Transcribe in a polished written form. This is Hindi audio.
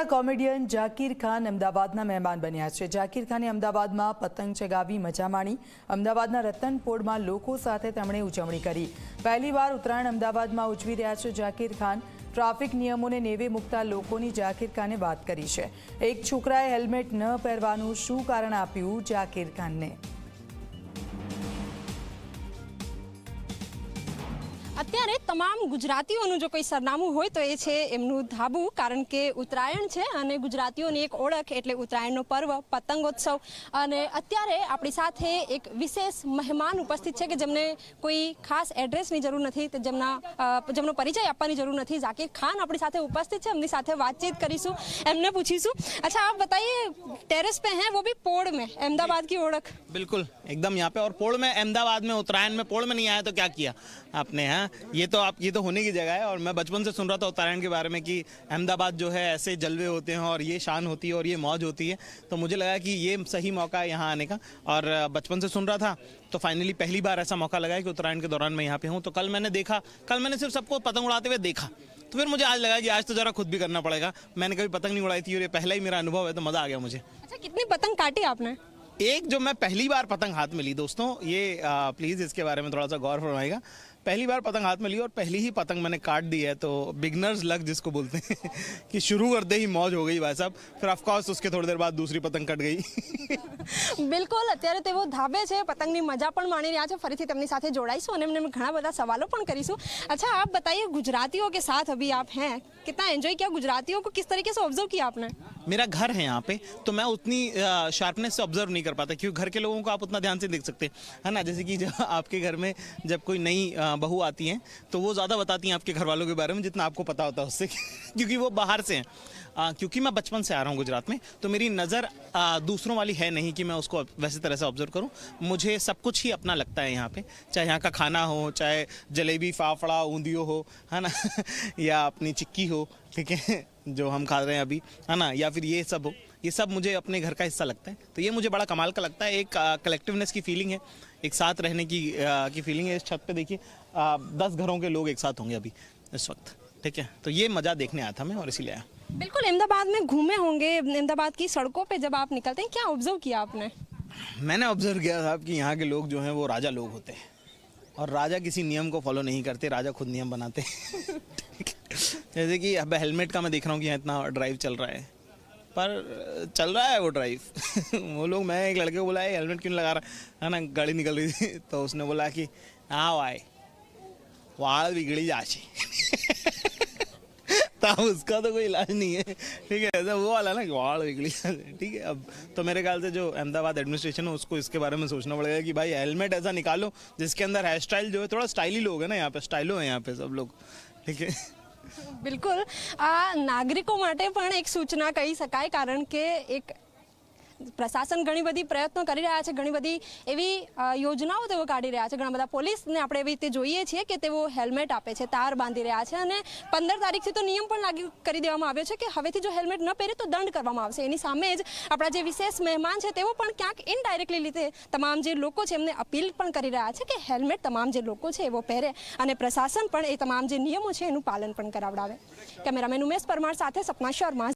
જાણીતા કોમેડિયન જાકીર ખાન અમદાવાદના મહેમાન બન્યા છે। જાકીર ખાને અમદાવાદમાં પતંગ ચગાવી મજા માણી। અમદાવાદના રતનપોળમાં લોકો સાથે તેમણે ઉજવણી કરી। પહેલીવાર ઉત્તરાયણ અમદાવાદમાં ઉજવી રહ્યા છે જાકીર ખાન। ટ્રાફિક નિયમોને નેવે મૂકતા લોકોની જાકીર ખાને વાત કરી છે। એક છોકરાએ હેલ્મેટ ન પહેરવાનું શું કારણ આપ્યું જાકીર ખાનને? અત્યારે તમામ ગુજરાતીઓનું જો કોઈ સરનામું હોય તો એ છે એમનું ધાબુ, કારણ કે ઉત્તરાયણ છે અને ગુજરાતીઓની એક ઓળખ એટલે ઉત્તરાયણનો પર્વ પતંગોત્સવ। અને અત્યારે આપણી સાથે એક વિશેષ મહેમાન ઉપસ્થિત છે કે જેમને કોઈ ખાસ એડ્રેસની જરૂર નથી, જેમનો પરિચય આપવાની જરૂર નથી। જાકીર ખાન આપણી સાથે ઉપस्थित છે, એમની સાથે વાતचीत કરીશું, એમને पूछीશું। अच्छा, आप बताइए, टेरेस पे हैं वो भी पोड़ में, अहमदाबाद की ओळख। बिल्कुल एकदम यहाँ पे, और पोड़ में, अहमदाबाद में उत्तरायण में पोड़ में नहीं आया तो क्या किया आपने? हाँ, ये तो होने की जगह है। और मैं बचपन से सुन रहा था उत्तरायण के बारे में कि अहमदाबाद जो है ऐसे जलवे होते हैं और ये शान होती है और ये मौज होती है, तो मुझे लगा कि ये सही मौका है यहाँ आने का। और बचपन से सुन रहा था तो फाइनली पहली बार ऐसा मौका लगा है कि उत्तरायण के दौरान मैं यहाँ पे हूँ। तो कल मैंने सिर्फ सबको पतंग उड़ाते हुए देखा, तो फिर मुझे आज लगा कि आज तो जरा खुद भी करना पड़ेगा। मैंने कभी पतंग नहीं उड़ाई थी और ये पहला ही मेरा अनुभव है, तो मज़ा आ गया मुझे। अच्छा, कितनी पतंग काटी आपने? एक जो मैं पहली बार पतंग हाथ में ली, दोस्तों ये प्लीज़ इसके बारे में थोड़ा सा गौर फरमाइएगा। पहली बार पतंग हाथ में ली और पहली ही पतंग मैंने काट दी है, तो बिगनर्स लक जिसको बोलते हैं कि शुरू करते ही मौज हो गई भाई साहब। फिर ऑफकोर्स उसके थोड़ी देर बाद दूसरी पतंग कट गई। बिल्कुल, અત્યારે તેઓ ધાબે છે, પતંગની મજા પણ માણી રહ્યા છે। ફરીથી તેમની સાથે જોડાઈશું અને એમને ઘણા બધા સવાલો પણ કરીશું। अच्छा, आप बताइए, गुजरातियों के साथ अभी आप हैं, कितना एंजॉय किया? गुजरातियों को किस तरीके से ऑब्जर्व किया आपने? मेरा घर है यहाँ पे, तो मैं उतनी शार्पनेस से ऑब्जर्व नहीं कर पाता, क्योंकि घर के लोगों को आप उतना ध्यान से देख सकते हैं, है ना। जैसे कि जब आपके घर में जब कोई नई बहू आती हैं तो वो ज़्यादा बताती हैं आपके घर वालों के बारे में जितना आपको पता होता है उससे, क्योंकि वो बाहर से हैं। क्योंकि मैं बचपन से आ रहा हूँ गुजरात में, तो मेरी नज़र दूसरों वाली है नहीं कि मैं उसको वैसे तरह से ऑब्जर्व करूँ। मुझे सब कुछ ही अपना लगता है यहाँ पे, चाहे यहाँ का खाना हो, चाहे जलेबी, फाफड़ा, ऊंधियो हो, है ना या अपनी चिक्की हो, ठीक है, जो हम खा रहे हैं अभी, है ना, या फिर ये सब हो, ये सब मुझे अपने घर का हिस्सा लगता है। तो ये मुझे बड़ा कमाल का लगता है। एक कलेक्टिवनेस की फीलिंग है, एक साथ रहने की फीलिंग है। इस छत पे देखिए 10 घरों के लोग एक साथ होंगे अभी इस वक्त, ठीक है। तो ये मज़ा देखने आया था मैं और इसीलिए आया। बिल्कुल, अहमदाबाद में घूमे होंगे, अहमदाबाद की सड़कों पे जब आप निकलते हैं, क्या ऑब्जर्व किया आपने? मैंने ऑब्जर्व किया साहब कि यहाँ के लोग जो हैं वो राजा लोग होते हैं, और राजा किसी नियम को फॉलो नहीं करते, राजा खुद नियम बनाते हैं। जैसे कि अब हेलमेट का मैं देख रहा हूँ कि यहाँ इतना ड्राइव चल रहा है, पर चल रहा है वो ड्राइव। वो लोग, मैं एक लड़के को बोला हेलमेट क्यों लगा रहा है ना, गाड़ी निकल रही थी, तो उसने बोला कि हाँ भाई वाल बिगड़ी जाची। तो उसका तो कोई इलाज नहीं है, ठीक है, ऐसा वो वाला ना कि वाल बिगड़ी, ठीक है। अब तो मेरे ख्याल से जो अहमदाबाद एडमिनिस्ट्रेशन है उसको इसके बारे में सोचना पड़ेगा कि भाई हेलमेट ऐसा निकालो जिसके अंदर हेयर स्टाइल जो है थोड़ा स्टाइली लोग है ना, यहाँ पे स्टाइलो है यहाँ पे सब लोग, ठीक है। बिल्कुल, नागरिकों માટે પણ એક સૂચના કહી શકાય, કારણ કે એક પ્રશાસન ઘણી બધી પ્રયત્નો કરી રહ્યા છે, ઘણી બધી એવી યોજનાઓ તેઓ કાઢી રહ્યા છે। ઘણા બધા પોલીસને આપણે એવી રીતે જોઈએ છીએ કે તેઓ હેલ્મેટ આપે છે, તાર બાંધી રહ્યા છે, અને 15 તારીખથી તો નિયમ પણ લાગુ કરી દેવામાં આવ્યો છે કે હવેથી જો હેલ્મેટ ન પહેરે તો દંડ કરવામાં આવશે। એની સામે જ આપણા જે વિશેષ મહેમાન છે તેઓ પણ ક્યાંક ઇનડાયરેક્ટલી રીતે તમામ જે લોકો છે એમને અપીલ પણ કરી રહ્યા છે કે હેલ્મેટ તમામ જે લોકો છે એવો પહેરે, અને પ્રશાસન પણ એ તમામ જે નિયમો છે એનું પાલન પણ કરાવડાવે। કેમેરામેન ઉમેશ પરમાર સાથે સપના શર્મા।